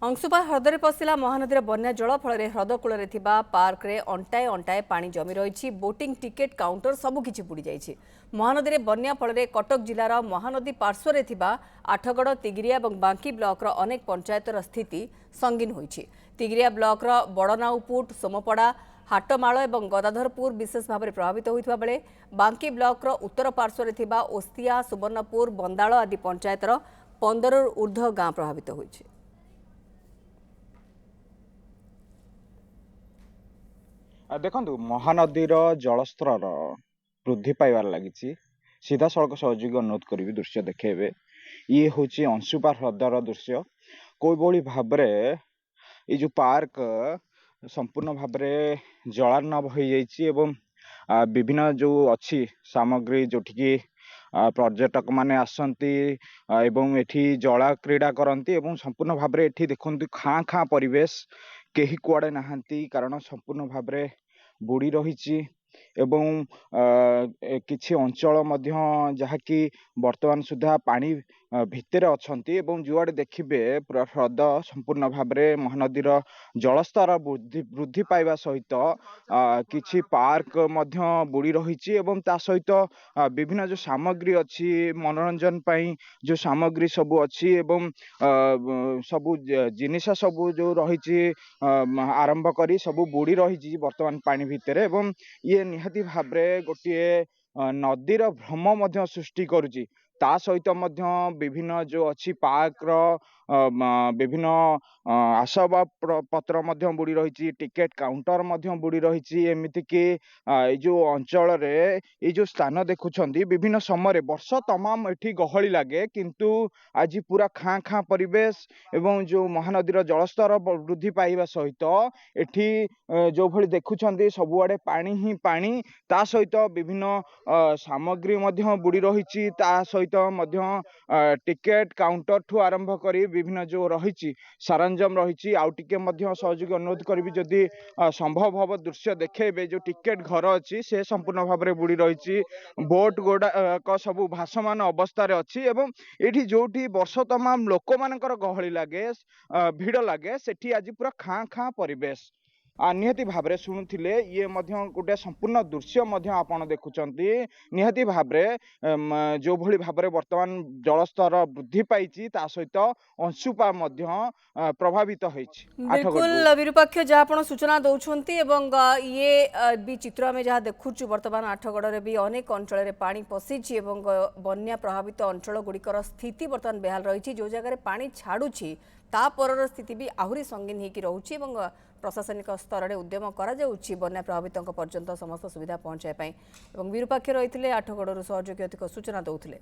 अंशुपा ह्रदरे पशिला महानदीर बन्या जल फल ह्रदकूल पार्क रे अंटाए अंटाए पानी जमी रही बोटिंग टिकेट काउंटर सबुकिछि बुड़ी जाइछि। महानदी में बन्या फल कटक जिलार महानदी पार्श्वर आठगड़ तिगिरिया और बांकी ब्लॉक अनेक पंचायतर स्थिति संगीन होइछि। तिगिरिया ब्लॉक बड़नाउपुट सोमपड़ा हाटमाल और गदाधरपुर विशेष भाव में प्रभावित होता बेले बांकी ब्लॉक उत्तर पार्श्वर ओस्तिया सुवर्णपुर बंदाल आदि पंचायतर 15 ऊर्ध्व गां प्रभावित होइछि। देखु महानदीर जलस्तर वृद्धि पाइबार लगी सीधा सड़क सहयोग अनुरोध करी दृश्य देखेबे। ये हूँ अंशुपा ह्रदर दृश्य कोई भाव ये जो पार्क संपूर्ण भाव जलार्णव हो विभिन्न जो अच्छी सामग्री जोठिकी पर्यटक माने आसंती एवं एठी जला क्रीड़ा करती एवं संपूर्ण भाव एठी देखंतु खाँ खाँ परिवेश केही कुआड़े नाहांती कारण संपूर्ण भाव बुड़ी रही एवं किछि अंचल मध्य जहाँकि वर्तमान सुधा पानी भितर अछंती एवं जुआड़े देखिबे ह्रद संपूर्ण भाव महानदीर जलस्तर वृद्धि पाइबा सहित किछि पार्क मध्य बुड़ी रही एवं ता सहित विभिन्न जो सामग्री अच्छी मनोरंजन पाई जो सामग्री सबु अच्छी एवं सबु जिनिस सबु जो रही आरंभ करी सबु बुड़ी रही वर्तमान पानी भितर एवं ये निहाती भाव गोटे नदीर भ्रम मध्य सृष्टि करुची। ता सहित मध्य विभिन्न जो अच्छी पार्क विभिन्न आसबाब पत्र मध्य बुड़ी रही टिकेट काउंटर मध्य बुड़ी रही एमती कि जो अंचल ये जो स्थान देखुंट विभिन्न समय वर्ष तमाम एठी गहली लगे किंतु आज पूरा खाँ खाँ परिवेश एवं जो महानदीर जलस्तर वृद्धि पाइबा सहित एठी जो भली देखुंट सबुआडे पानी ही पानी ता सहित विभिन्न सामग्री मध्य बुड़ी रही ता सहित टिकेट काउंटर ठू आरंभ करी विभिन्न जो रही सरंजाम रही आउ टिके मध्य सहयोग अनुरोध करी जदि संभव हम दृश्य देखेबे जो टिकेट घर अच्छी से संपूर्ण भाव में बुड़ी रही बोट गुड़ा सब भासमान अवस्था अच्छी एवं ये जो वर्ष तमाम लोक मानकर गहली लगे भिड़ लगे सेठी आज पूरा खाँ खाँ परिवेश निहाती भाव में शुणुले ये गोटे संपूर्ण दृश्य आपण देखुंट निहाती भाव जो भली भाव में वर्तमान जलस्तर वृद्धि पाई सहित अंशुपा प्रभावित बिल्कुल विरूपाक्ष जहाँ आप सूचना दौरान ये भी चित्र आम जहाँ देखुचु वर्तमान आठगड़ भी अनेक अंचल पानी पशिची बन्या प्रभावित अंचल गुड़िकर स्थिति बर्तमान बेहाल रही जो जगह पानी छाड़ुची तापर स्थिति भी आहरी संगीन होकर रोचे प्रशासनिक स्तर में उद्यम कर बन्या प्रभावित पर्यंत समस्त सुविधा पहुंचाई विरूपाक्ष रही आठगड़ सहयोगी अधिक सूचना दौले।